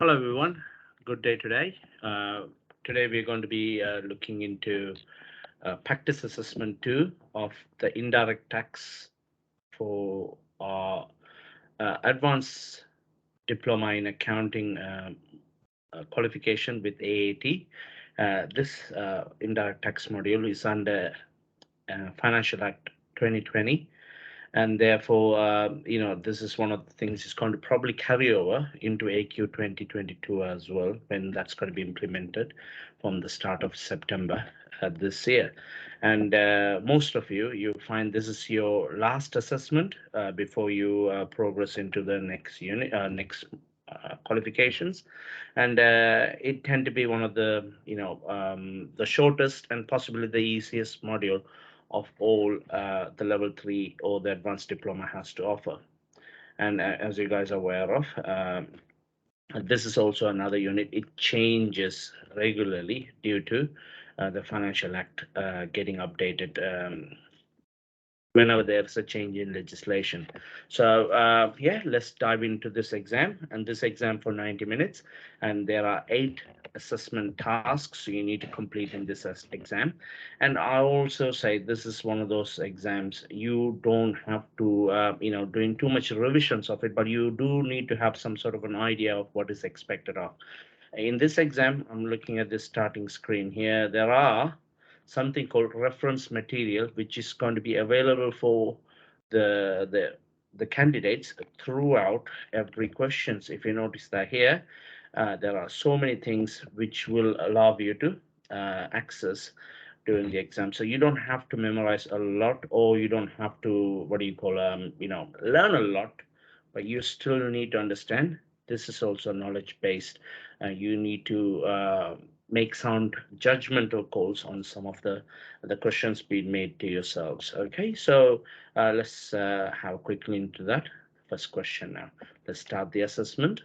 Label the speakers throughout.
Speaker 1: Hello, everyone. Good day today. Today, we're going to be looking into practice assessment 2 of the indirect tax for advanced diploma in accounting qualification with AAT. This indirect tax module is under Financial Act 2020, and therefore this is one of the things is going to probably carry over into AQ 2022 as well, when that's going to be implemented from the start of September this year. And most of you find this is your last assessment before you progress into the next unit next qualifications. And it tend to be one of the the shortest and possibly the easiest module of all the level 3 or the advanced diploma has to offer. And as you guys are aware of, this is also another unit. It changes regularly due to the Financial Act getting updated whenever there's a change in legislation. So yeah, let's dive into this exam. And this exam for 90 minutes, and there are 8 assessment tasks you need to complete in this exam. And I also say this is one of those exams you don't have to doing too much revisions of it, but you do need to have some sort of an idea of what is expected of. In this exam, I'm looking at the starting screen here. There are something called reference material, which is going to be available for the the the candidates throughout every questions. If you notice that here, there are so many things which will allow you to access during the exam. So you don't have to memorize a lot, or you don't have to what do you call learn a lot, but you still need to understand. This is also knowledge based. You need to make sound judgmental calls on some of the questions being made to yourselves. Okay, so let's have a quick look into that first question now. Let's start the assessment.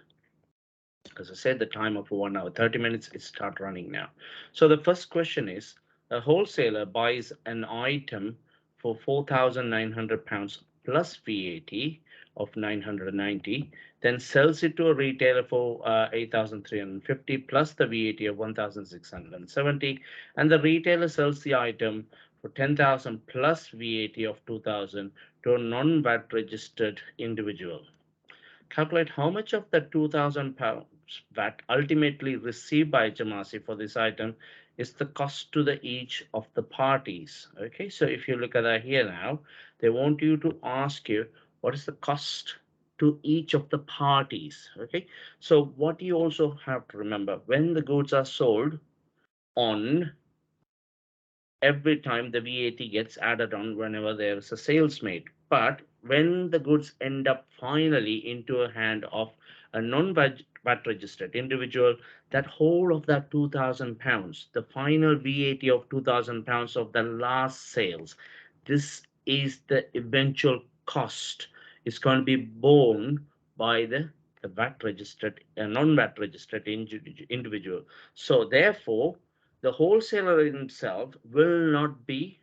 Speaker 1: As I said, the time of 1 hour 30 minutes is start running now. So the first question is: a wholesaler buys an item for £4,900 plus VAT of 990, then sells it to a retailer for 8,350 plus the VAT of 1,670, and the retailer sells the item for 10,000 plus VAT of 2,000 to a non-VAT registered individual. Calculate how much of the £2,000 VAT ultimately received by HMRC for this item is the cost to the each of the parties. Okay, so if you look at that here now, they want you to ask you what is the cost to each of the parties. Okay, so what you also have to remember, when the goods are sold on, every time the VAT gets added on whenever there is a sales made. But when the goods end up finally into a hand of a non-VAT registered individual, that whole of that £2,000, the final VAT of £2,000 of the last sales, this is the eventual cost. It's going to be borne by the VAT registered, non-VAT registered individual. So therefore, the wholesaler himself will not be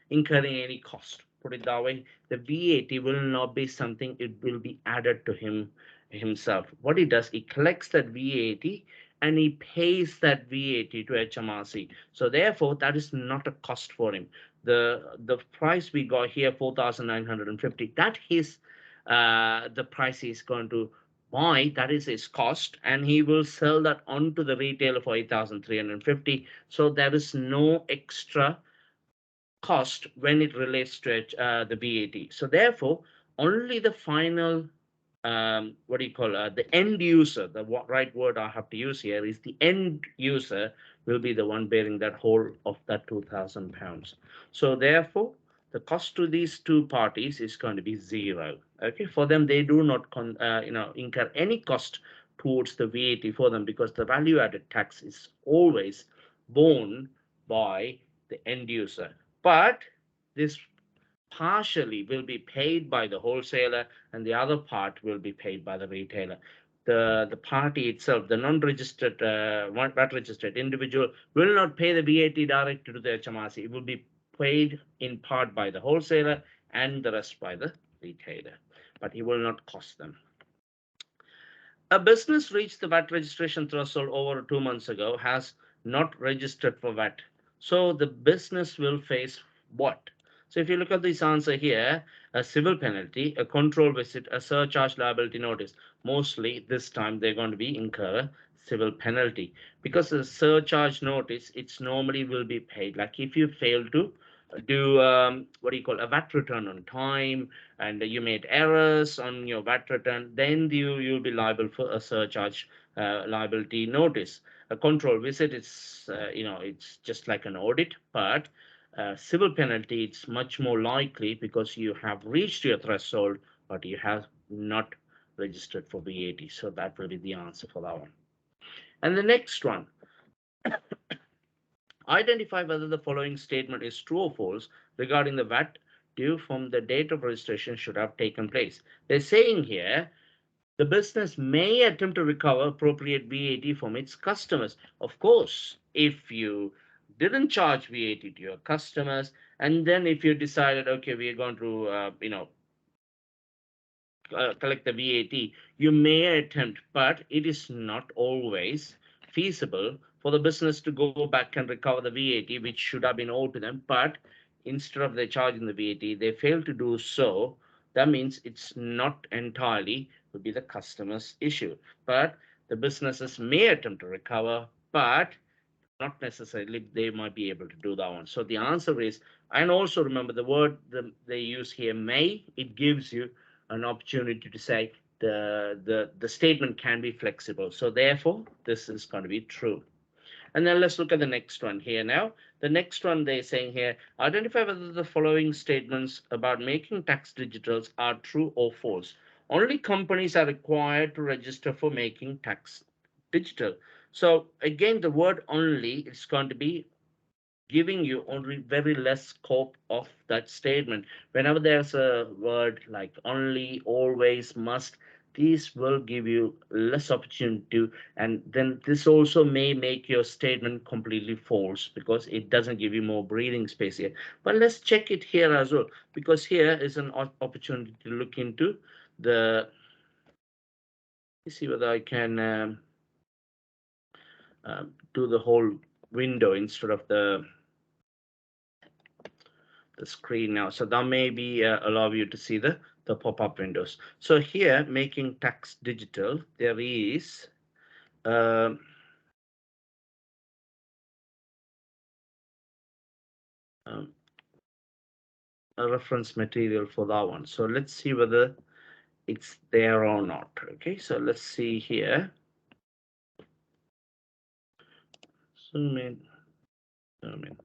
Speaker 1: incurring any cost. Put it that way, the VAT will not be something, it will be added to himself. What he does, he collects that VAT and he pays that VAT to HMRC. So therefore, that is not a cost for him. The price we got here, 4,950, that is the price he's going to buy, that is his cost, and he will sell that on to the retailer for 8,350. So there is no extra cost when it relates to the VAT. So therefore, only the final what do you call the end user, the right word I have to use here is the end user will be the one bearing that whole of that £2,000. So therefore, the cost to these two parties is going to be zero. Okay, for them, they do not incur any cost towards the VAT for them, because the value added tax is always borne by the end user. But this partially will be paid by the wholesaler, and the other part will be paid by the retailer. The party itself, the non-registered, VAT registered individual, will not pay the VAT directly to the HMRC. It will be paid in part by the wholesaler and the rest by the retailer, but it will not cost them. A business reached the VAT registration threshold over 2 months ago, has not registered for VAT. So the business will face what? So if you look at this answer here, a civil penalty, a control visit, a surcharge liability notice. Mostly this time they're going to be incur a civil penalty because the surcharge notice, it's normally will be paid. Like if you fail to do what do you call a VAT return on time, and you made errors on your VAT return, then you'll be liable for a surcharge liability notice. A control visit is it's just like an audit, but civil penalty it's much more likely because you have reached your threshold, but you have not registered for VAT. So that will be the answer for that one. And the next one, identify whether the following statement is true or false regarding the VAT due from the date of registration should have taken place. They're saying here the business may attempt to recover appropriate VAT from its customers. Of course, if you didn't charge VAT to your customers, and then if you decided, okay, we are going to, collect the VAT, you may attempt, but it is not always feasible for the business to go back and recover the VAT, which should have been owed to them. But instead of they charging the VAT, they fail to do so. That means it's not entirely would be the customer's issue, but the businesses may attempt to recover, but not necessarily they might be able to do that one. So the answer is, and also remember the word they use here, may, it gives you an opportunity to say the statement can be flexible. So therefore, this is going to be true. And then let's look at the next one here now. The next one they're saying here, identify whether the following statements about making tax digitals are true or false. Only companies are required to register for making tax digital. So again, the word only is going to be giving you only very less scope of that statement. Whenever there's a word like only, always, must, these will give you less opportunity to, and then this also may make your statement completely false because it doesn't give you more breathing space here. But let's check it here as well, because here is an opportunity to look into the, see whether I can do the whole window instead of the screen now. So that may be allow you to see the pop-up windows. So here, making tax digital, there is uh, um, a reference material for that one. So let's see whether it's there or not. Okay, so let's see here. Zoom in, zoom in,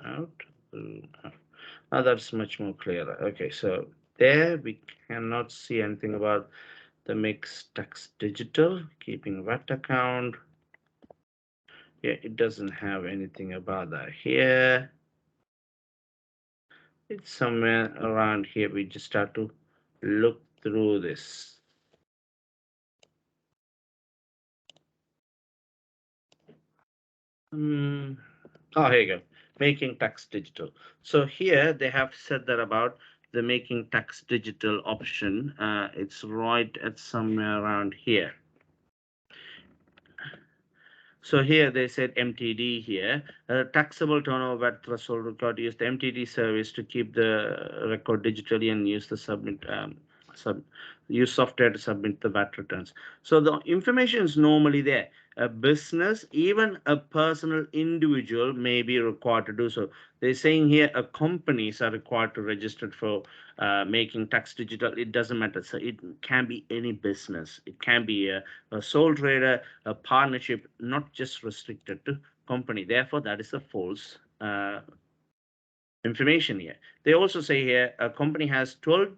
Speaker 1: out, zoom out. Now that's much more clearer. Okay, so there we cannot see anything about the mix tax digital, keeping VAT account. Yeah, it doesn't have anything about that here. It's somewhere around here. We just have to look through this. Oh, here you go. Making tax digital. So here they have said that about the making tax digital option. It's right at somewhere around here. So here they said MTD here. Taxable turnover VAT threshold record use the MTD service to keep the record digitally and use the sub use software to submit the VAT returns. So the information is normally there. A business, even a personal individual may be required to do so. They're saying here a companies are required to register for making tax digital. It doesn't matter. So it can be any business. It can be a sole trader, a partnership, not just restricted to company. Therefore, that is a false information here. They also say here a company has 12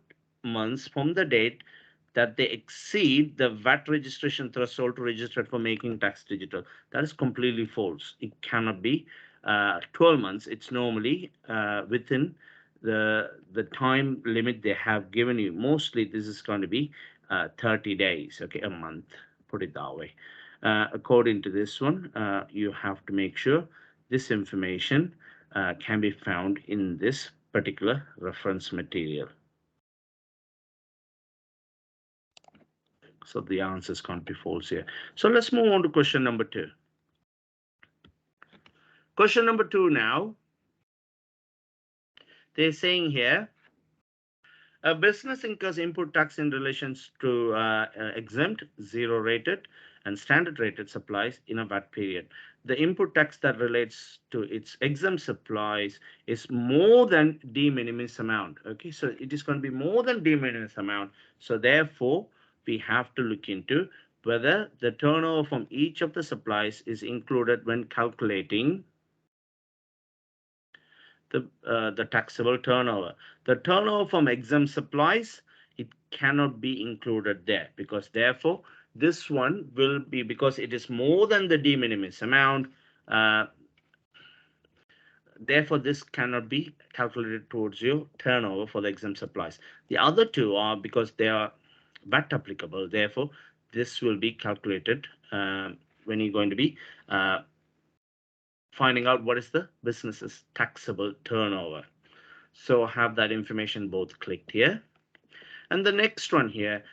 Speaker 1: months from the date that they exceed the VAT registration threshold to register for making tax digital. That is completely false. It cannot be 12 months. It's normally within the time limit they have given you. Mostly this is going to be 30 days, okay, a month, put it that way. According to this one, you have to make sure this information can be found in this particular reference material. So the answers can't be false here. So let's move on to question number 2. Question number 2 now. They're saying here, a business incurs input tax in relation to exempt, zero rated, and standard rated supplies in a VAT period. The input tax that relates to its exempt supplies is more than de minimis amount. Okay, so it is going to be more than de minimis amount. So therefore, we have to look into whether the turnover from each of the supplies is included when calculating the taxable turnover. The turnover from exempt supplies, it cannot be included there, because therefore this one will be, because it is more than the de minimis amount, uh, therefore this cannot be calculated towards your turnover for the exempt supplies. The other two are because they are VAT applicable, therefore this will be calculated when you're going to be finding out what is the business's taxable turnover. So have that information both clicked here. And the next one here,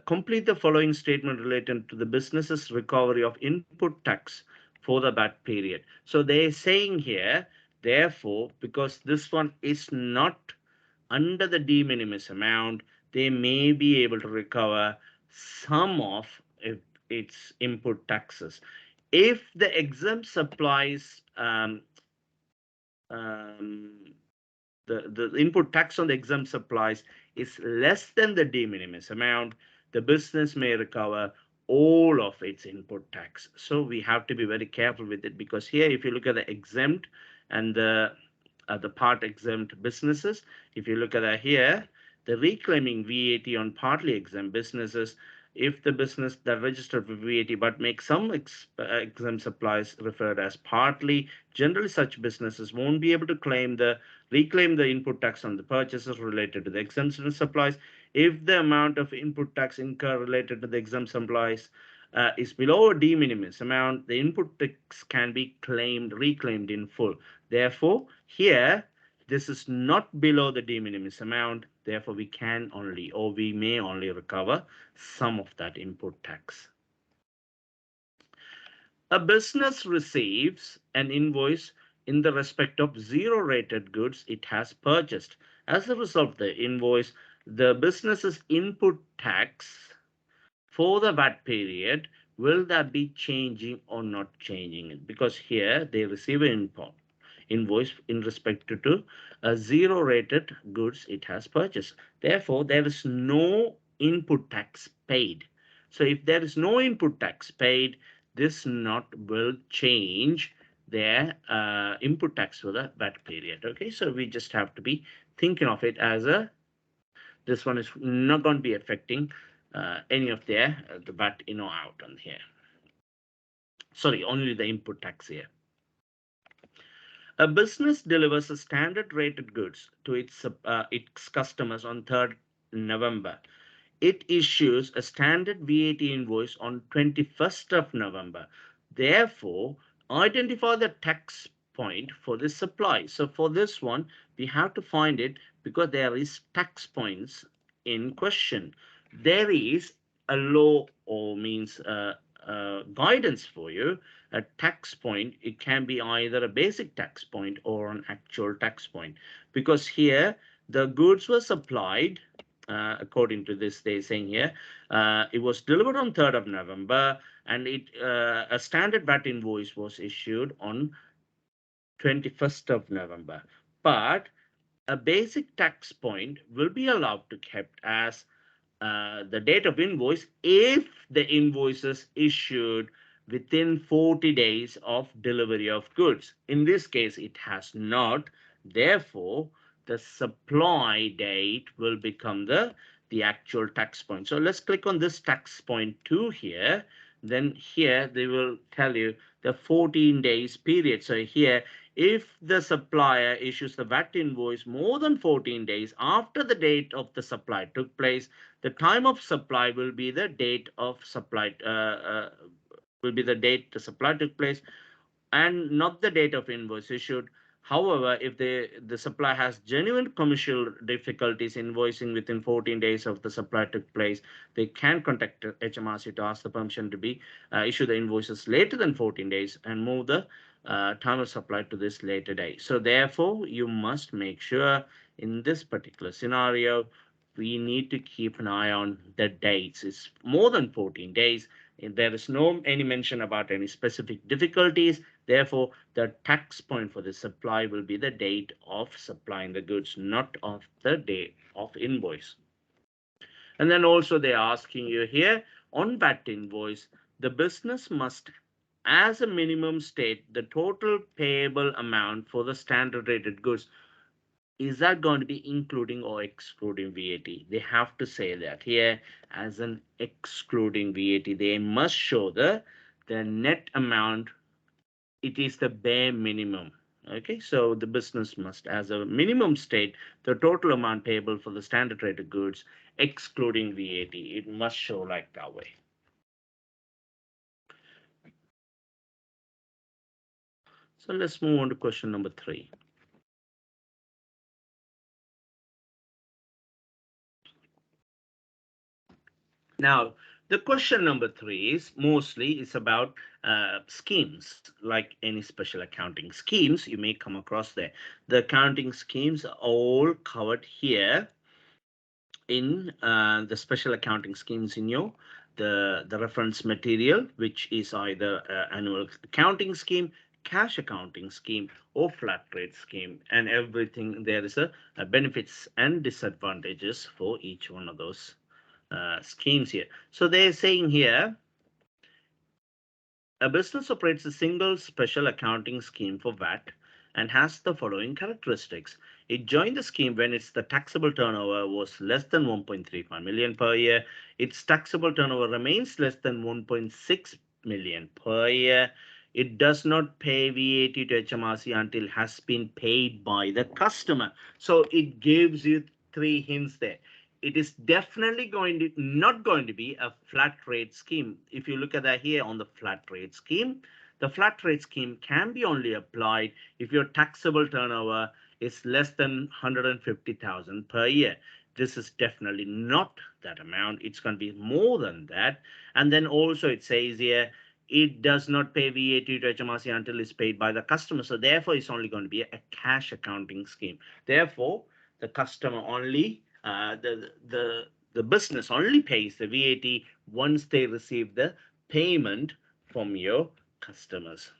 Speaker 1: complete the following statement related to the business's recovery of input tax for the VAT period. So they're saying here, therefore, because this one is not under the de minimis amount, they may be able to recover some of its input taxes. If the exempt supplies um, the input tax on the exempt supplies is less than the de minimis amount, the business may recover all of its input tax. So we have to be very careful with it, because here, if you look at the exempt and the part exempt businesses, if you look at that here, the reclaiming VAT on partly exempt businesses, if the business that registered for VAT but makes some exempt supplies referred as partly, generally such businesses won't be able to reclaim the input tax on the purchases related to the exemption supplies. If the amount of input tax incurred related to the exempt supplies is below a de minimis amount, the input tax can be reclaimed in full. Therefore, here, this is not below the de minimis amount. Therefore, we can only, or we may only recover some of that input tax. A business receives an invoice in the respect of zero rated goods it has purchased. As a result of the invoice, the business's input tax for the VAT period, will that be changing or not changing it? Because here they receive an invoice in respect to a zero rated goods it has purchased. Therefore, there is no input tax paid. So if there is no input tax paid, this not will change their input tax for the VAT period. Okay, so we just have to be thinking of it as this one is not going to be affecting any of their the VAT in or out on here. Sorry, only the input tax here. A business delivers a standard rated goods to its customers on 3rd November. It issues a standard VAT invoice on 21st of November. Therefore, identify the tax point for this supply. So for this one, we have to find it because there is tax points in question. There is a law, or means guidance for you. A tax point, it can be either a basic tax point or an actual tax point, because here the goods were supplied according to this, they're saying here, it was delivered on 3rd of November, and a standard VAT invoice was issued on 21st of November. But a basic tax point will be allowed to kept as the date of invoice if the invoice is issued within 40 days of delivery of goods. In this case, it has not. Therefore, the supply date will become the actual tax point. So let's click on this tax point 2 here. Then here they will tell you the 14 days period. So here, if the supplier issues the VAT invoice more than 14 days after the date of the supply took place, the time of supply will be the date of supply will be the date the supply took place, and not the date of invoice issued. However, if the supplier has genuine commercial difficulties invoicing within 14 days of the supply took place, they can contact HMRC to ask the permission to be issue the invoices later than 14 days and move the time of supply to this later day. So therefore, you must make sure in this particular scenario, we need to keep an eye on the dates. It's more than 14 days. There is no any mention about any specific difficulties. Therefore, the tax point for the supply will be the date of supplying the goods, not of the day of invoice. And then also they're asking you here on that invoice, the business must, as a minimum, state the total payable amount for the standard rated goods. Is that going to be including or excluding VAT? They have to say that here as an excluding VAT. They must show the net amount. It is the bare minimum. Okay, so the business must, as a minimum, state the total amount payable for the standard rated goods, excluding VAT. It must show like that way. So let's move on to question number 3. Now, the question number 3 is mostly is about schemes, like any special accounting schemes you may come across there. The accounting schemes are all covered here in the special accounting schemes in your the reference material, which is either annual accounting scheme, cash accounting scheme, or flat rate scheme, and everything there is a benefits and disadvantages for each one of those schemes here. So they're saying here a business operates a single special accounting scheme for VAT and has the following characteristics. It joined the scheme when its the taxable turnover was less than 1.35 million per year. Its taxable turnover remains less than 1.6 million per year. It does not pay VAT to HMRC until it has been paid by the customer. So it gives you 3 hints there. It is definitely going to not going to be a flat rate scheme. If you look at that here on the flat rate scheme, the flat rate scheme can be only applied if your taxable turnover is less than 150,000 per year. This is definitely not that amount. It's going to be more than that. And then also it says here it does not pay VAT to HMRC until it's paid by the customer. So therefore, it's only going to be a cash accounting scheme. Therefore, the customer only the business only pays the VAT once they receive the payment from your customers.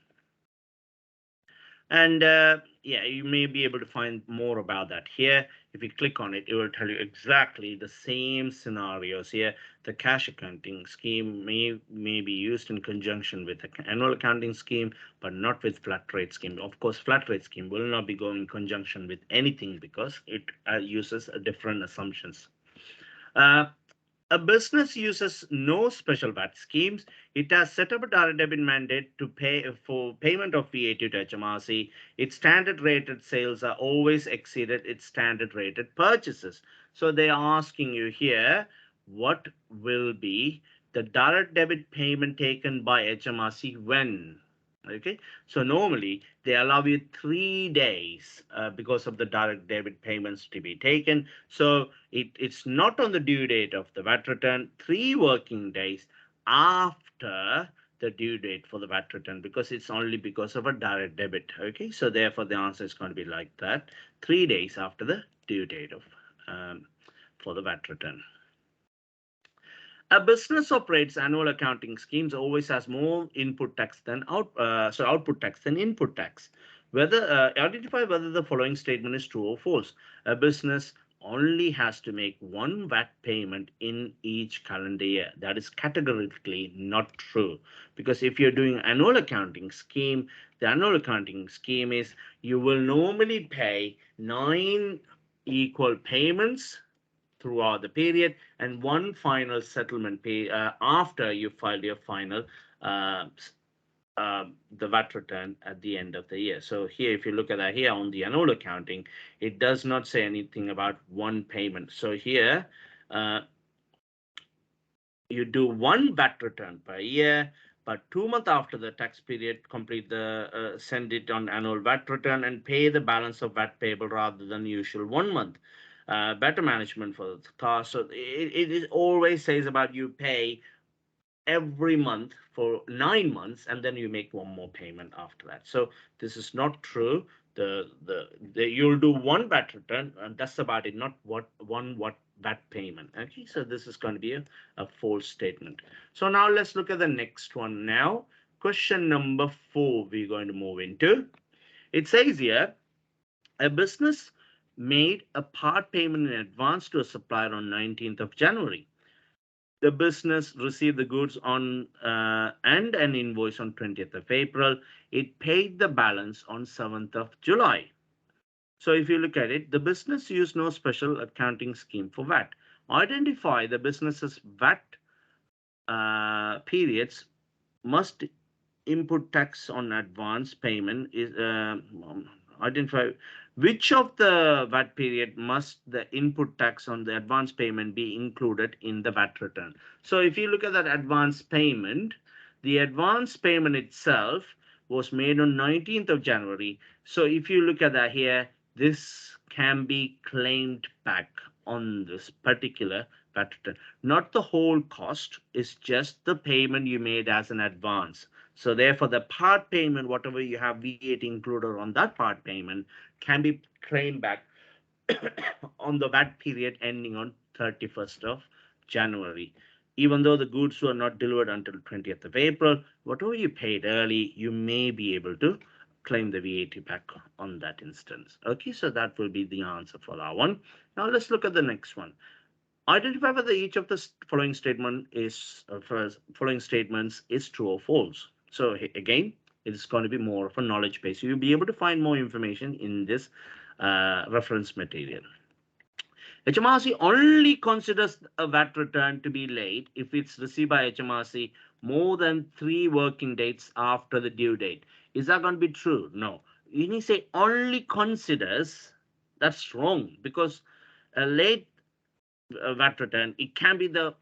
Speaker 1: And yeah, you may be able to find more about that here. If you click on it, it will tell you exactly the same scenarios here. The cash accounting scheme may be used in conjunction with the annual accounting scheme, but not with flat rate scheme. Of course, flat rate scheme will not be going in conjunction with anything because it uses different assumptions. Uh, a business uses no special VAT schemes. It has set up a direct debit mandate to pay for payment of VAT to HMRC. Its standard rated sales are always exceeded its standard rated purchases. So they are asking you here, what will be the direct debit payment taken by HMRC when? Okay, so normally they allow you 3 days because of the direct debit payments to be taken. So it's not on the due date of the VAT return, 3 working days after the due date for the VAT return, because it's only because of a direct debit. Okay, so therefore the answer is going to be like that, 3 days after the due date of for the VAT return. A business operates annual accounting schemes always has more input tax than output tax than input tax. Whether identify whether the following statement is true or false. A business only has to make one VAT payment in each calendar year. That is categorically not true, because if you're doing annual accounting scheme, the annual accounting scheme is you will normally pay 9 equal payments throughout the period and one final settlement pay after you filed your final uh, the VAT return at the end of the year. So here, if you look at that here on the annual accounting, it does not say anything about one payment. So here, you do one VAT return per year, But 2 months after the tax period, send it on annual VAT return and pay the balance of VAT payable rather than usual 1 month. Better management for the cost. So it always says about you pay every month for 9 months and then you make one more payment after that. So this is not true. The you'll do one VAT return and that's about it, not what VAT payment. Okay, so this is going to be a false statement. So now let's look at the next one now. Question number 4 we're going to move into. It says here a business made a part payment in advance to a supplier on 19th of January. The business received the goods on and an invoice on 20th of April. It paid the balance on 7th of July. So if you look at it, the business used no special accounting scheme for VAT. Identify the business's VAT periods must input tax on advance payment is identify which of the VAT period must the input tax on the advance payment be included in the VAT return. So if you look at that advance payment, the advance payment itself was made on 19th of January. So if you look at that here, this can be claimed back on this particular VAT return. Not the whole cost, is just the payment you made as an advance. So therefore, the part payment, whatever you have VAT included on that part payment, can be claimed back on the VAT period ending on 31st of January. Even though the goods were not delivered until 20th of April, whatever you paid early, you may be able to claim the VAT back on that instance. Okay, so that will be the answer for that one. Now let's look at the next one. Identify whether each of the following following statements is true or false. So again, it's going to be more of a knowledge base. You'll be able to find more information in this reference material. HMRC only considers a VAT return to be late if it's received by HMRC more than 3 working days after the due date. Is that going to be true? No. When you say only considers, that's wrong, because a late VAT return, it can be the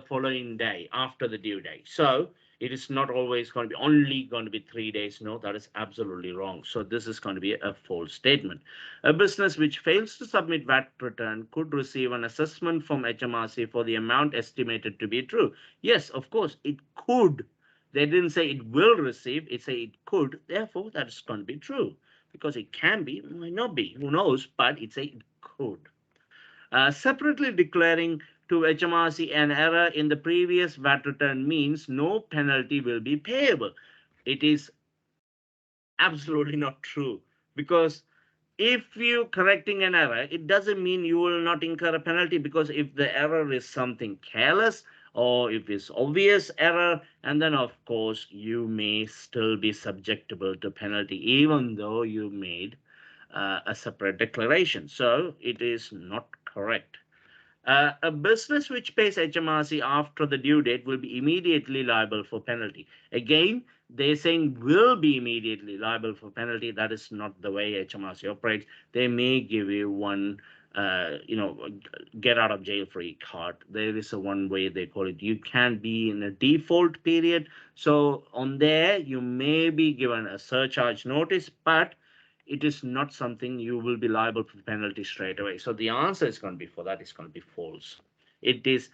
Speaker 1: following day after the due date. So it is not always going to be only going to be 3 days. No, that is absolutely wrong. So this is going to be a false statement. A business which fails to submit VAT return could receive an assessment from HMRC for the amount estimated to be true. Yes, of course, it could. They didn't say it will receive, it say it could. Therefore, that is going to be true, because it can be, might not be, who knows, but it say it could. Separately declaring to HMRC an error in the previous VAT return means no penalty will be payable. It is absolutely not true, because if you correcting an error, it doesn't mean you will not incur a penalty, because if the error is something careless or if it's obvious error, and then of course you may still be susceptible to penalty even though you made a separate declaration. So it is not correct. A business which pays HMRC after the due date will be immediately liable for penalty. Again, they're saying will be immediately liable for penalty. That is not the way HMRC operates. They may give you one, get out of jail free card. There is a one way they call it. You can be in a default period. So on there, you may be given a surcharge notice, but it is not something you will be liable for penalty straight away. So the answer is going to be for that is going to be false. It is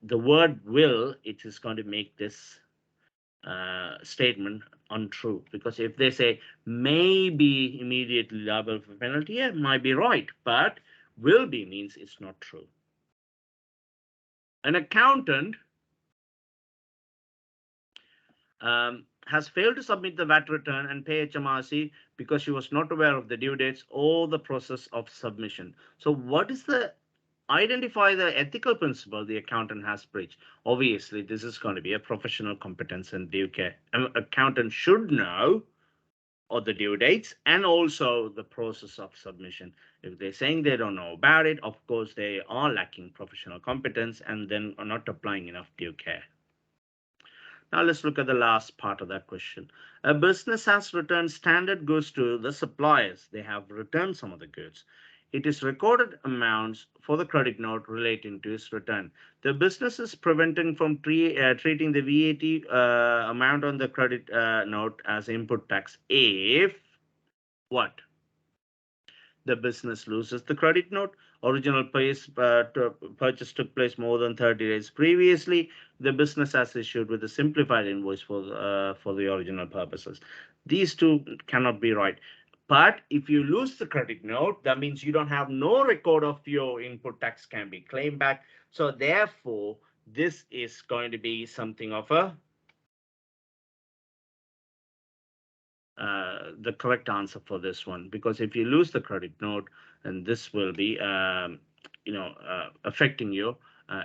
Speaker 1: the word will, it is going to make this statement untrue, because if they say may be immediately liable for penalty, yeah, it might be right, but will be means it's not true. An accountant has failed to submit the VAT return and pay HMRC because she was not aware of the due dates or the process of submission. So what is the identify the ethical principle the accountant has breached? Obviously, this is going to be a professional competence and due care. An accountant should know of the due dates and also the process of submission. If they're saying they don't know about it, of course, they are lacking professional competence and then are not applying enough due care. Now let's look at the last part of that question. A business has returned standard goods to the suppliers. They have returned some of the goods. It is recorded amounts for the credit note relating to its return. The business is preventing from treating the VAT amount on the credit note as input tax if what? The business loses the credit note. Original purchase took place more than 30 days previously. The business has issued with a simplified invoice for the original purposes. These two cannot be right. But if you lose the credit note, that means you don't have no record of your input tax can be claimed back. So therefore, this is going to be something of a the correct answer for this one, because if you lose the credit note, then this will be affecting your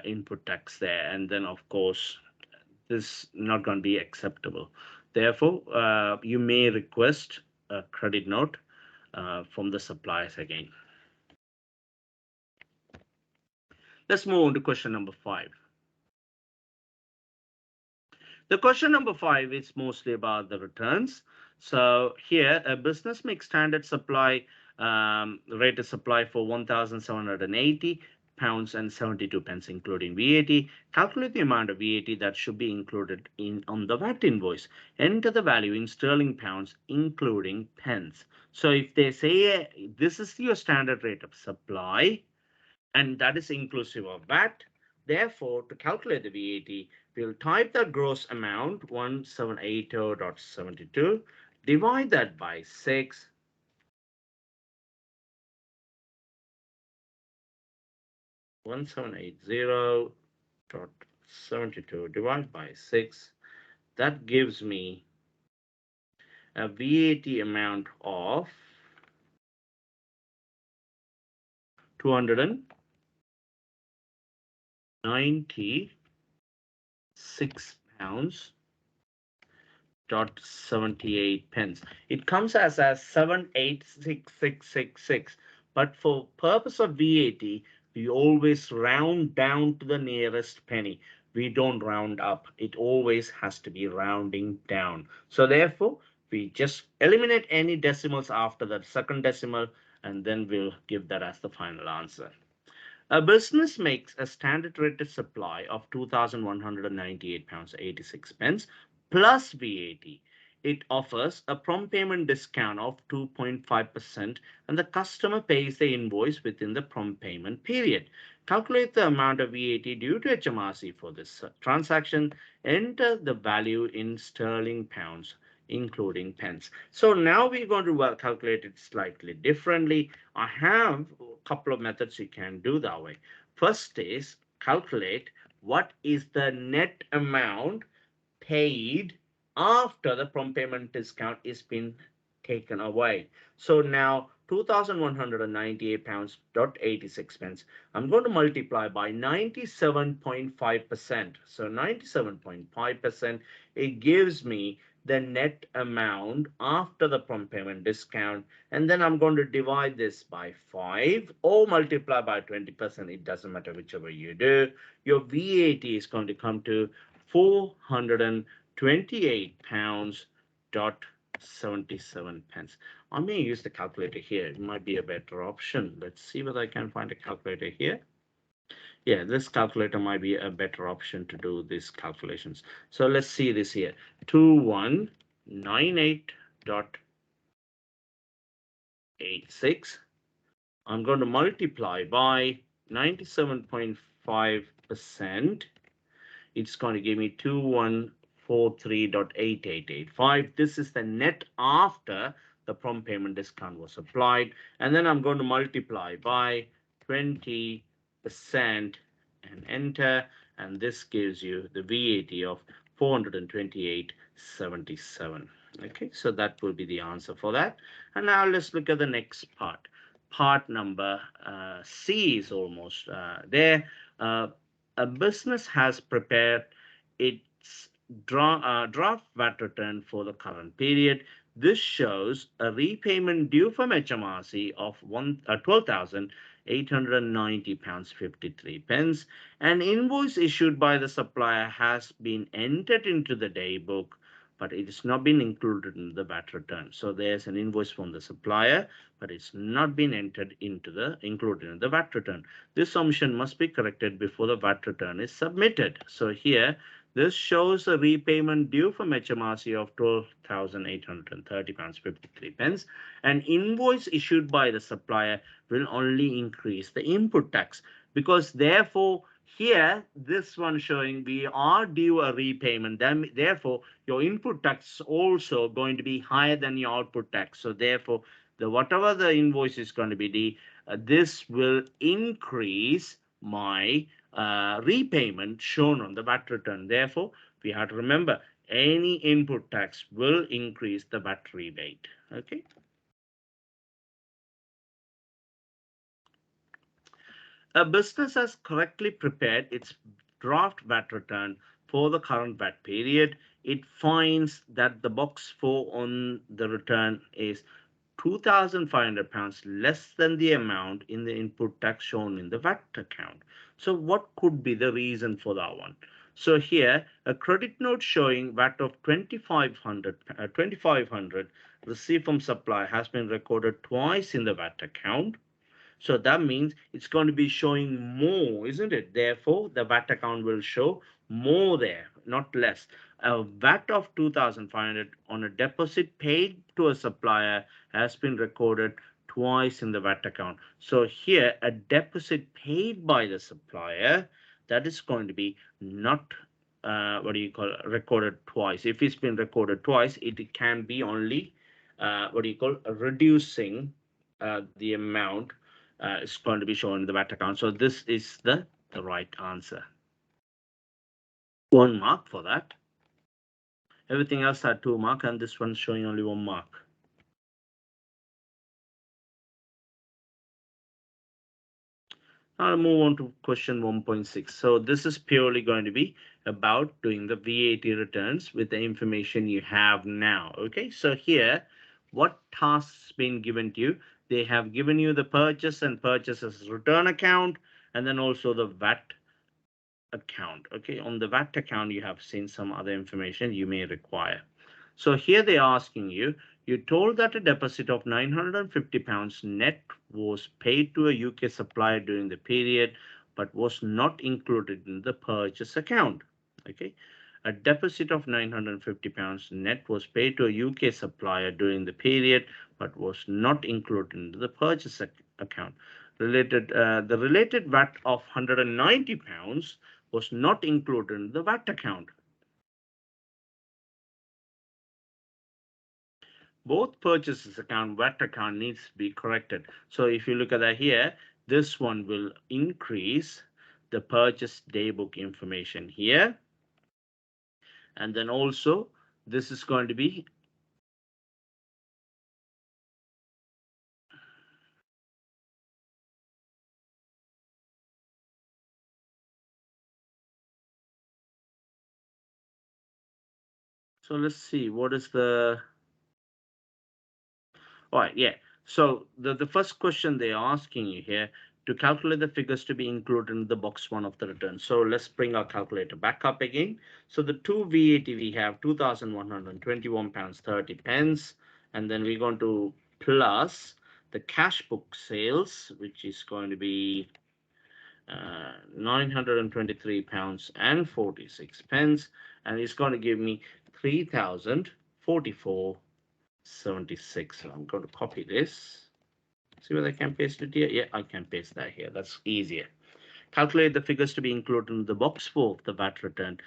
Speaker 1: input tax there, and then of course this not going to be acceptable. Therefore, you may request a credit note from the suppliers again. Let's move on to question number 5. The question number 5 is mostly about the returns. So here, a business makes standard supply rate of supply for 1,780 pounds and 72 pence, including VAT. Calculate the amount of VAT that should be included on the VAT invoice. Enter the value in sterling pounds, including pence. So if they say this is your standard rate of supply, and that is inclusive of VAT. Therefore, to calculate the VAT, we'll type the gross amount 1780.72, divide that by 6, 1780.72 divided by 6. That gives me a VAT amount of 296 pounds dot 78 pence. It comes as 786666, but for purpose of VAT, we always round down to the nearest penny. We don't round up. It always has to be rounding down. So therefore, we just eliminate any decimals after that second decimal, and then we'll give that as the final answer. A business makes a standard rated supply of 2,198 pounds 86 pence plus VAT. It offers a prompt payment discount of 2.5%, and the customer pays the invoice within the prompt payment period. Calculate the amount of VAT due to HMRC for this transaction. Enter the value in sterling pounds, including pence. So now we're going to calculate it slightly differently. I have a couple of methods you can do that way. First is calculate what is the net amount paid after the prompt payment discount is been taken away. So now 2,198 pounds dot 86 pence. I'm going to multiply by 97.5%. So 97.5%, it gives me the net amount after the prompt payment discount. And then I'm going to divide this by 5 or multiply by 20%. It doesn't matter whichever you do. Your VAT is going to come to 428 pounds dot 77 pence. I may use the calculator here. It might be a better option. Let's see whether I can find a calculator here. Yeah, this calculator might be a better option to do these calculations. So let's see this here. 2198.86. I'm going to multiply by 97.5%. It's going to give me 2143.8885. This is the net after the prompt payment discount was applied. And then I'm going to multiply by 20% and enter. And this gives you the VAT of 428.77. Okay, so that will be the answer for that. And now let's look at the next part. Part number C is almost there. A business has prepared its draft VAT return for the current period. This shows a repayment due from HMRC of 12,890 pounds 53 pence. An invoice issued by the supplier has been entered into the day book but it has not been included in the VAT return. So there's an invoice from the supplier, but it's not been entered into the included in the VAT return. This omission must be corrected before the VAT return is submitted. So here, this shows a repayment due from HMRC of £12,830.53. An invoice issued by the supplier will only increase the input tax, because therefore here this one showing we are due a repayment, then therefore your input tax also going to be higher than your output tax. So therefore the whatever the invoice is going to be, this will increase my repayment shown on the VAT return. Therefore, we have to remember any input tax will increase the VAT rebate. Okay. A business has correctly prepared its draft VAT return for the current VAT period. It finds that the box 4 on the return is £2,500 less than the amount in the input tax shown in the VAT account. So what could be the reason for that one? So here, a credit note showing VAT of 2500 received from supplier has been recorded twice in the VAT account. So that means it's going to be showing more, isn't it? Therefore, the VAT account will show more there, not less. A VAT of 2,500 on a deposit paid to a supplier has been recorded twice in the VAT account. So here, a deposit paid by the supplier, that is going to be not what do you call recorded twice. If it's been recorded twice, it can be only what do you call reducing the amount is going to be shown in the VAT account. So this is the right answer. 1 mark for that. Everything else had 2 mark, and this one's showing only 1 mark. Now I'll move on to question 1.6. So this is purely going to be about doing the VAT returns with the information you have now. Okay, so here, what tasks been given to you? They have given you the purchase and purchases return account, and then also the VAT account. Okay, on the VAT account, you have seen some other information you may require. So here they're asking you, you told that a deposit of £950 net was paid to a UK supplier during the period, but was not included in the purchase account. Okay, a deposit of £950 net was paid to a UK supplier during the period, but was not included in the purchase account. The related VAT of £190 was not included in the VAT account. Both purchases account, VAT account needs to be corrected. So if you look at that here, this one will increase the purchase daybook information here. And then also this is going to be so let's see what is the all right, yeah. So the first question they're asking you here to calculate the figures to be included in the box 1 of the return. So let's bring our calculator back up again. So the two VAT we have £2,121.30, and then we're going to plus the cash book sales, which is going to be £923.46, and it's going to give me 3,044.76. So I'm going to copy this. See whether I can paste it here. Yeah, I can paste that here. That's easier. Calculate the figures to be included in the box 4 of the VAT return.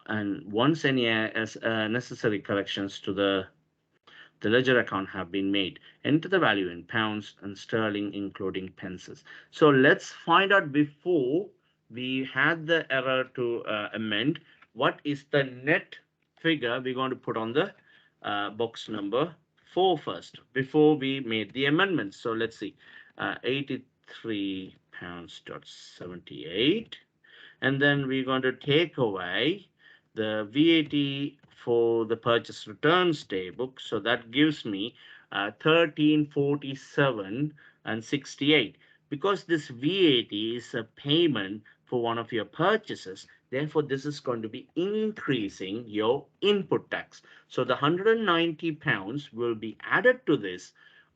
Speaker 1: And once any necessary corrections to the ledger account have been made, enter the value in pounds and sterling, including pences. So let's find out before we had the error to amend, what is the net figure we're going to put on the box number 4 first before we made the amendments. So let's see, £83.78, and then we're going to take away the VAT for the purchase returns daybook. So that gives me 1347 and 68. Because this VAT is a payment for one of your purchases. Therefore, this is going to be increasing your input tax. So the £190 will be added to this,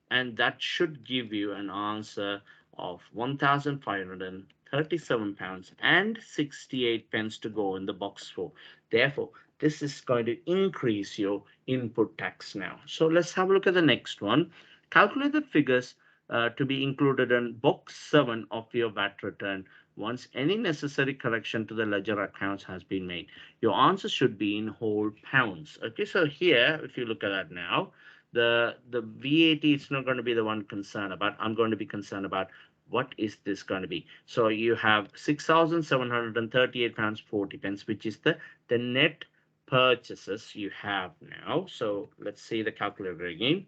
Speaker 1: and that should give you an answer of £1,537 and 68 pence to go in the box 4. Therefore, this is going to increase your input tax now. So let's have a look at the next one. Calculate the figures to be included in box 7 of your VAT return once any necessary correction to the ledger accounts has been made. Your answer should be in whole pounds. Okay, so here, if you look at that now, the VAT is not going to be the one concerned about. I'm going to be concerned about what is this going to be. So you have £6,738 40 pence, which is the net purchases you have now. So let's see the calculator again.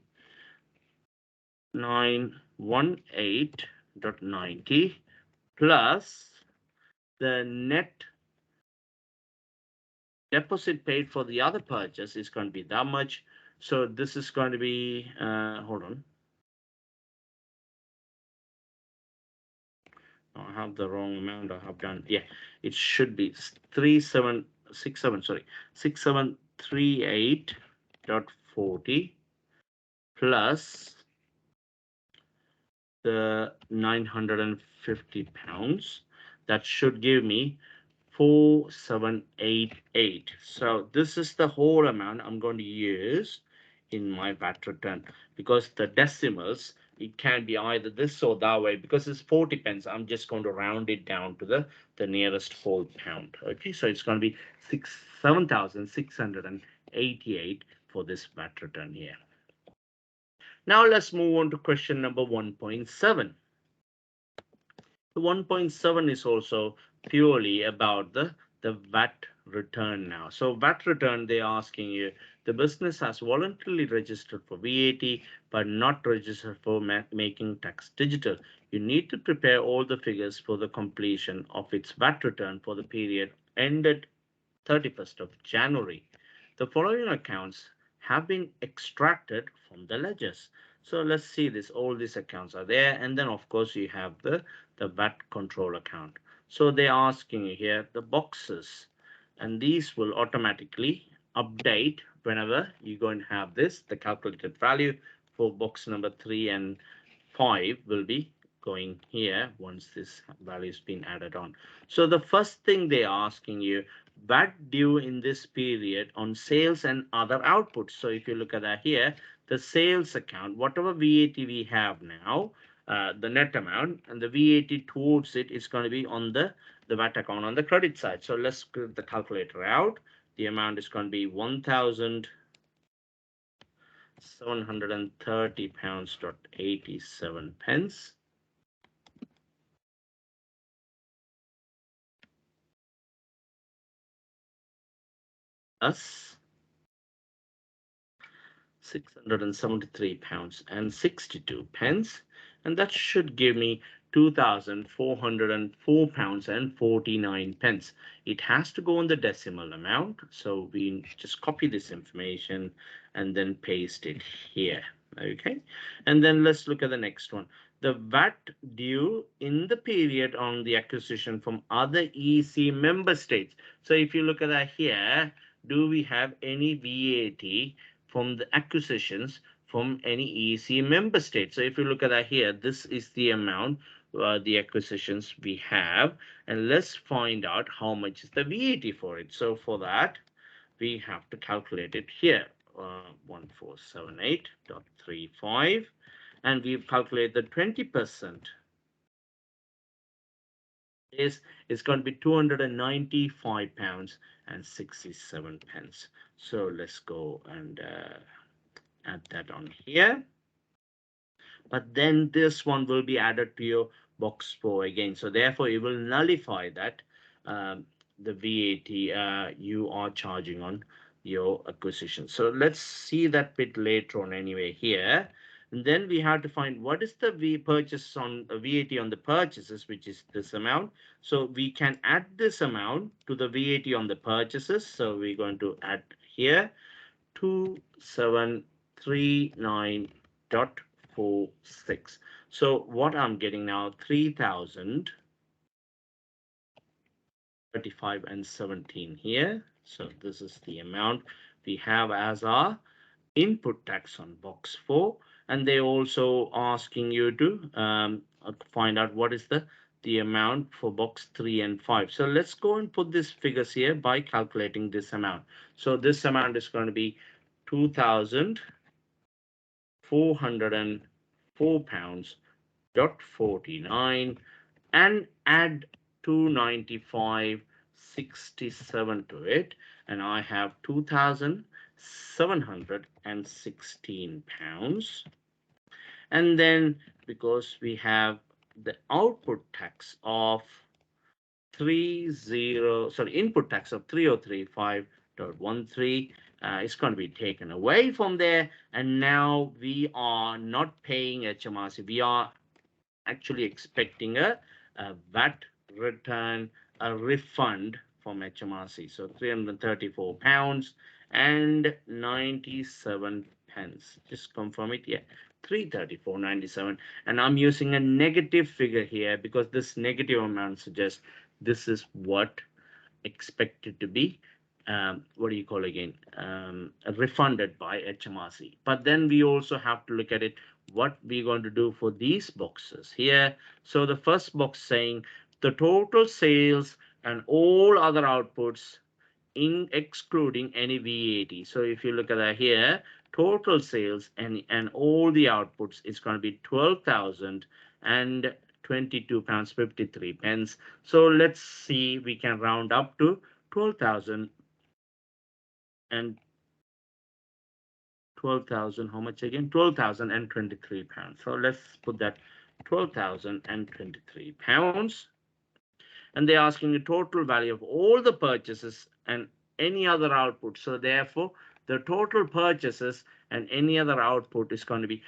Speaker 1: 918.90 plus the net deposit paid for the other purchase is going to be that much. So this is going to be, hold on. I have the wrong amount. I have done. Yeah, it should be 3767. Sorry, 6738.40 plus the £950. That should give me 4788. So this is the whole amount I'm going to use in my VAT return, because the decimals, it can be either this or that way. Because it's 40 pence, I'm just going to round it down to the nearest whole pound. Okay, so it's going to be 7,688 for this VAT return here. Now let's move on to question number 1.7. The 1.7 is also purely about the VAT return now. So VAT return, they're asking you, the business has voluntarily registered for VAT but not registered for making tax digital. You need to prepare all the figures for the completion of its VAT return for the period ended 31st of January. The following accounts have been extracted from the ledgers. So let's see this. All these accounts are there. And then, of course, you have the VAT control account. So they're asking you here the boxes. And these will automatically update whenever you're going to have this. The calculated value for box number 3 and 5 will be going here once this value has been added on. So the first thing they're asking you, VAT due in this period on sales and other outputs. So if you look at that here, the sales account, whatever VAT we have now, the net amount, and the VAT towards it is going to be on the VAT account on the credit side. So let's get the calculator out. The amount is going to be £1,730.87 plus £673.62, and that should give me £2,404.49. It has to go on the decimal amount, so we just copy this information and then paste it here. Okay, and then let's look at the next one. The VAT due in the period on the acquisition from other EC member states. So if you look at that here, do we have any VAT from the acquisitions from any EEC member state? So if you look at that here, this is the amount, the acquisitions we have, and let's find out how much is the VAT for it. So for that, we have to calculate it here, 1478.35, and we've calculated the 20% is going to be £295 and 67 pence. So let's go and add that on here. But then this one will be added to your box 4 again. So therefore, it will nullify that the VAT you are charging on your acquisition. So let's see that bit later on anyway here. And then we have to find what is the purchase on VAT on the purchases, which is this amount. So we can add this amount to the VAT on the purchases. So we're going to add here 2739.46. So what I'm getting now, 3,000 35 and 17 here. So this is the amount we have as our input tax on box 4, and they also asking you to find out what is the amount for box 3 and 5. So let's go and put these figures here by calculating this amount. So this amount is going to be 2,404 pounds dot 49, and add 295.67 to it, and I have 2,716 pounds. And then because we have the output tax of input tax of 3035.13, is going to be taken away from there, and now we are not paying HMRC. We are actually expecting a VAT return, a refund from HMRC. So £334 and 97 pence. Just confirm it. Yeah, 334.97. And I'm using a negative figure here because this negative amount suggests this is what expected to be what do you call again refunded by HMRC. But then we also have to look at it what we're going to do for these boxes here. So the first box saying the total sales and all other outputs in excluding any VAT. So if you look at that here, total sales and all the outputs is going to be 12,000 and 22 pounds 53 pence. So let's see, we can round up to 12,000 and 12,000. How much again? 12,023 pounds. So let's put that 12,023 pounds. And they're asking the total value of all the purchases and any other output. So therefore, the total purchases and any other output is going to be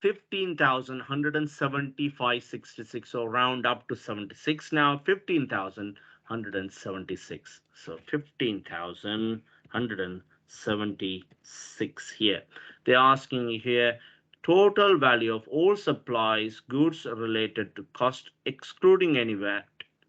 Speaker 1: 15,175.66. So round up to 76 now. 15,176. So 15,176 here. They're asking here total value of all supplies, goods related to cost, excluding any VAT,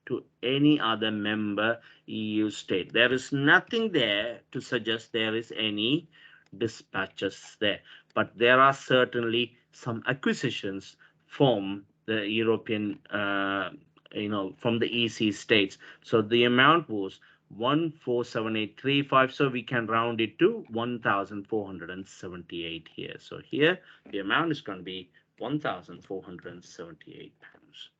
Speaker 1: to any other member EU state. There is nothing there to suggest there is any dispatches there, but there are certainly some acquisitions from the European, from the EC states. So the amount was 147835. So we can round it to 1,478 here. So here the amount is going to be 1,478 pounds,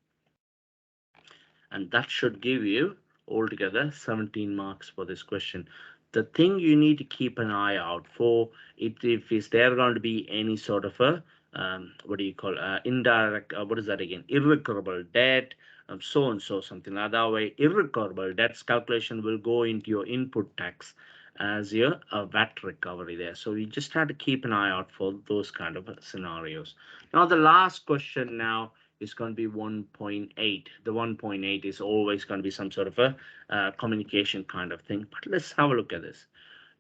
Speaker 1: and that should give you altogether 17 marks for this question. The thing you need to keep an eye out for, if is there going to be any sort of a what do you call indirect, what is that again, irrecoverable debt, so and so, something like that way. Irrecoverable debts calculation will go into your input tax as your VAT recovery there. So you just have to keep an eye out for those kind of scenarios. Now the last question now is going to be 1.8. The 1.8 is always going to be some sort of a communication kind of thing. But let's have a look at this.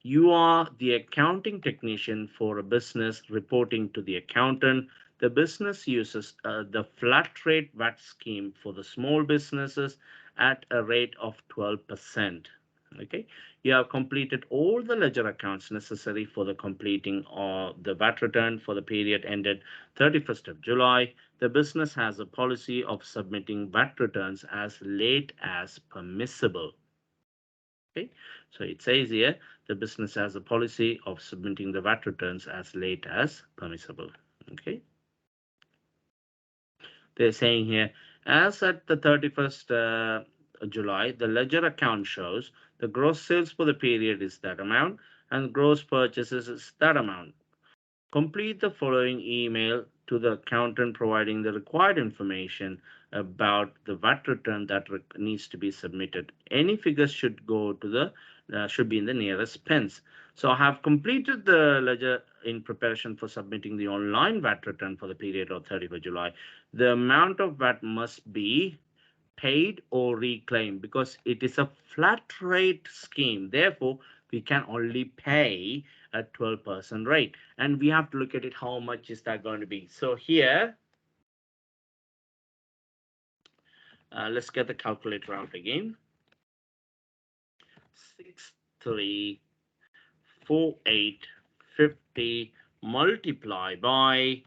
Speaker 1: You are the accounting technician for a business reporting to the accountant. The business uses the flat rate VAT scheme for the small businesses at a rate of 12%. Okay, you have completed all the ledger accounts necessary for the completing of the VAT return for the period ended 31st of July. The business has a policy of submitting VAT returns as late as permissible. Okay, so it says here the business has a policy of submitting the VAT returns as late as permissible. Okay, they're saying here as at the 31st July, the ledger account shows the gross sales for the period is that amount and gross purchases is that amount. Complete the following email to the accountant providing the required information about the VAT return that needs to be submitted. Any figures should go to the should be in the nearest pence. So I have completed the ledger in preparation for submitting the online VAT return for the period of 31st July. The amount of VAT must be paid or reclaimed because it is a flat rate scheme. Therefore, we can only pay a 12% rate, and we have to look at it how much is that going to be. So here Let's get the calculator out again. 634850 multiply by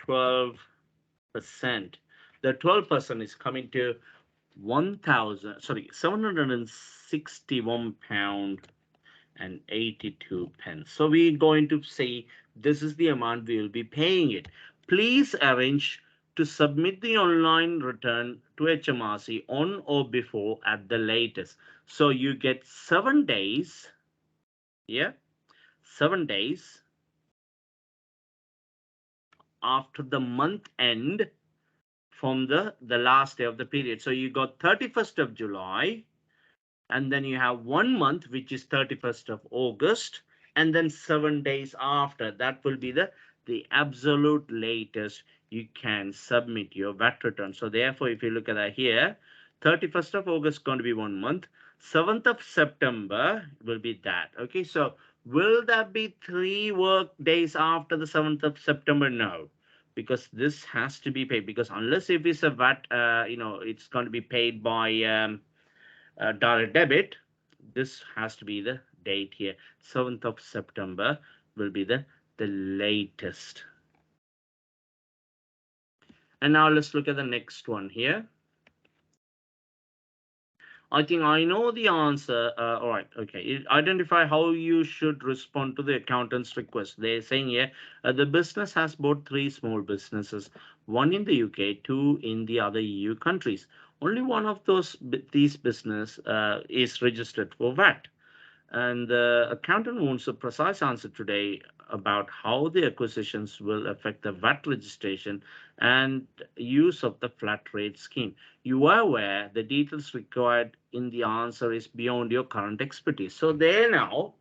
Speaker 1: 12%. The 12% is coming to 761 pound and 82 pence. So we're going to say this is the amount we will be paying it. Please arrange to submit the online return to HMRC on or before at the latest. So you get 7 days, yeah, 7 days after the month end from the last day of the period. So you got 31st of July, and then you have 1 month, which is 31st of August, and then 7 days after. That will be the absolute latest you can submit your VAT return. So therefore, if you look at that here, 31st of August is going to be 1 month. 7th of September will be that. Okay, so will that be 3 work days after the 7th of September? No, because this has to be paid. Because unless if it's a VAT, it's going to be paid by direct debit, this has to be the date here. 7th of September will be the latest. And now let's look at the next one here. I think I know the answer. All right, okay. Identify how you should respond to the accountant's request. They're saying here the business has bought 3 small businesses, one in the UK, 2 in the other EU countries. Only one of these business is registered for VAT. And the accountant wants a precise answer today about how the acquisitions will affect the VAT registration and use of the flat rate scheme. You are aware the details required in the answer is beyond your current expertise. So there now,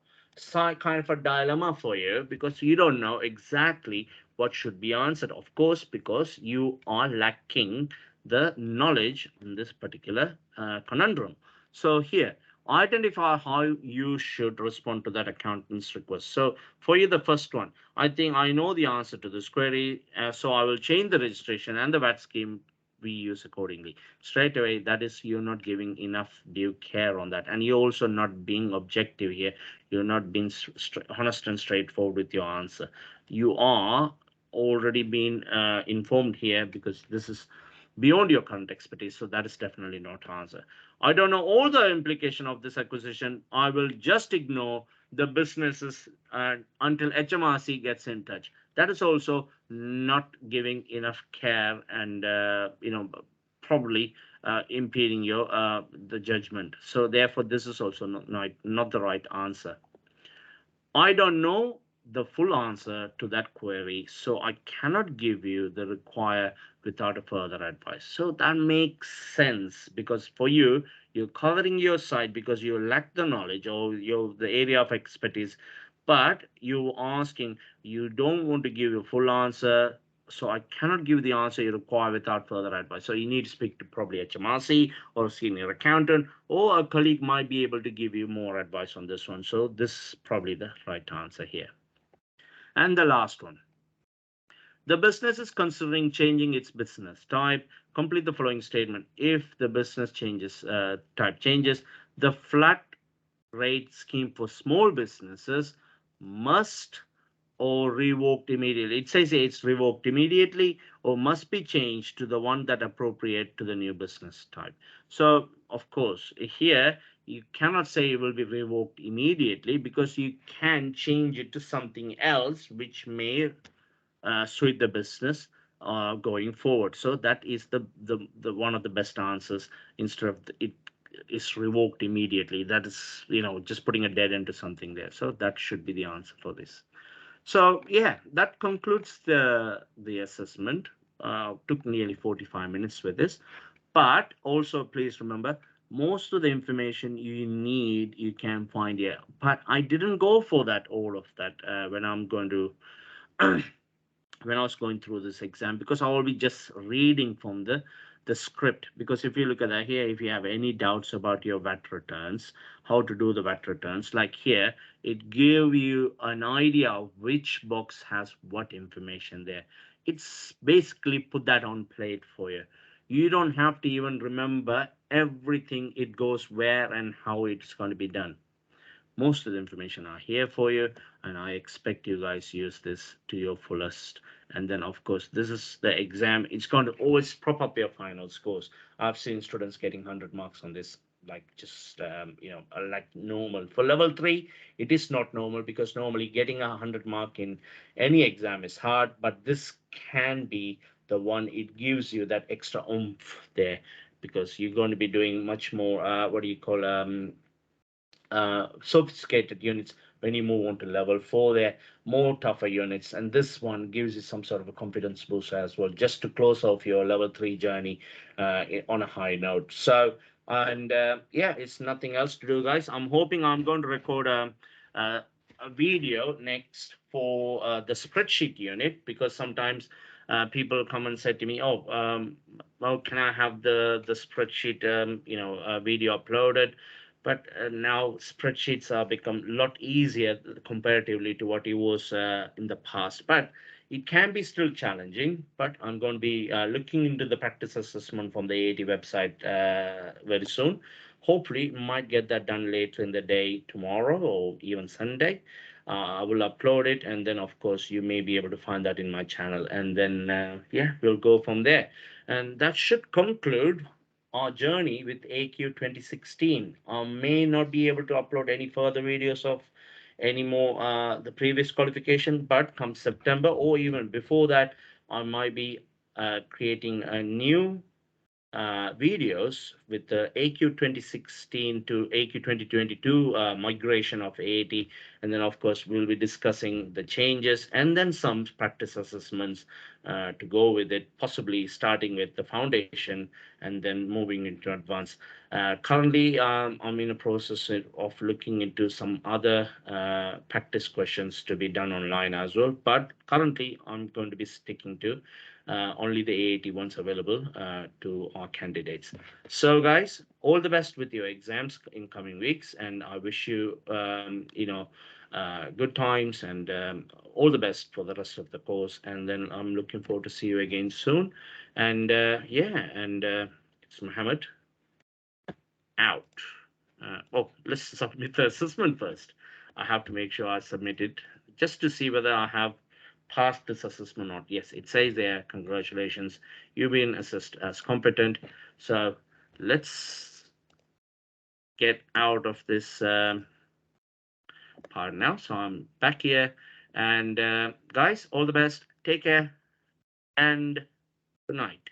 Speaker 1: kind of a dilemma for you because you don't know exactly what should be answered. Of course, because you are lacking the knowledge in this particular conundrum. So here, identify how you should respond to that accountant's request. So for you, the first one, I think I know the answer to this query, so I will change the registration and the VAT scheme we use accordingly. Straight away, that is, you're not giving enough due care on that, and you're also not being objective here. You're not being honest and straightforward with your answer. You are already been informed here because this is beyond your current expertise. So that is definitely not answer. I don't know all the implication of this acquisition. I will just ignore the businesses until HMRC gets in touch. That is also not giving enough care and probably impeding your the judgment. So therefore, this is also not the right answer. I don't know the full answer to that query, so I cannot give you the require without a further advice. So that makes sense because for you, you're covering your side because you lack the knowledge or the area of expertise, but you're asking, you don't want to give a full answer. So I cannot give the answer you require without further advice. So you need to speak to probably HMRC or a senior accountant, or a colleague might be able to give you more advice on this one. So this is probably the right answer here. And the last one. The business is considering changing its business type. Complete the following statement. If the business type changes, the flat rate scheme for small businesses must or revoked immediately. It says it's revoked immediately or must be changed to the one that appropriate to the new business type. So of course, here you cannot say it will be revoked immediately because you can change it to something else which may suit the business going forward. So that is the one of the best answers instead of it is revoked immediately. That is, just putting a dead end to something there. So that should be the answer for this. So yeah, that concludes the assessment. Took nearly 45 minutes with this, but also please remember most of the information you need you can find here. But I didn't go for that all of that when I'm going to when I was going through this exam because I will be just reading from the script. Because if you look at that here, if you have any doubts about your VAT returns, how to do the VAT returns, like here, it give you an idea of which box has what information there. It's basically put that on plate for you. You don't have to even remember everything. It goes where and how it's going to be done. Most of the information are here for you, and I expect you guys use this to your fullest. And then of course this is the exam. It's going to always prop up your final scores. I've seen students getting 100 marks on this, like just like normal. For level 3 it is not normal, because normally getting 100 mark in any exam is hard, but this can be the one. It gives you that extra oomph there, because you're going to be doing much more, what do you call, sophisticated units. When you move on to level 4, they're more tougher units, and this one gives you some sort of a confidence boost as well, just to close off your level 3 journey on a high note. So, and yeah, it's nothing else to do, guys. I'm hoping I'm going to record a, a video next for the spreadsheet unit, because sometimes people come and say to me, "Oh, well, can I have the spreadsheet video uploaded?" But now spreadsheets are become a lot easier comparatively to what it was in the past. But it can be still challenging. But I'm going to be looking into the practice assessment from the AAT website very soon. Hopefully, might get that done later in the day, tomorrow or even Sunday. I will upload it, and then of course you may be able to find that in my channel, and then yeah, we'll go from there. And that should conclude our journey with AQ 2016. I may not be able to upload any further videos of any more the previous qualification, but come September or even before that, I might be creating a new videos with the AQ 2016 to AQ 2022 migration of AAT. And then, of course, we'll be discussing the changes and then some practice assessments to go with it, possibly starting with the foundation and then moving into advanced. Currently, I'm in a process of looking into some other practice questions to be done online as well. But currently, I'm going to be sticking to only the AAT ones available to our candidates. So, guys, all the best with your exams in coming weeks, and I wish you, good times and all the best for the rest of the course. And then I'm looking forward to see you again soon. And yeah, and it's Mohammed out. Oh, let's submit the assessment first. I have to make sure I submit it just to see whether I have passed this assessment or not. Yes, it says there, congratulations, you've been assessed as competent. So let's get out of this part now. So I'm back here. And guys, all the best. Take care and good night.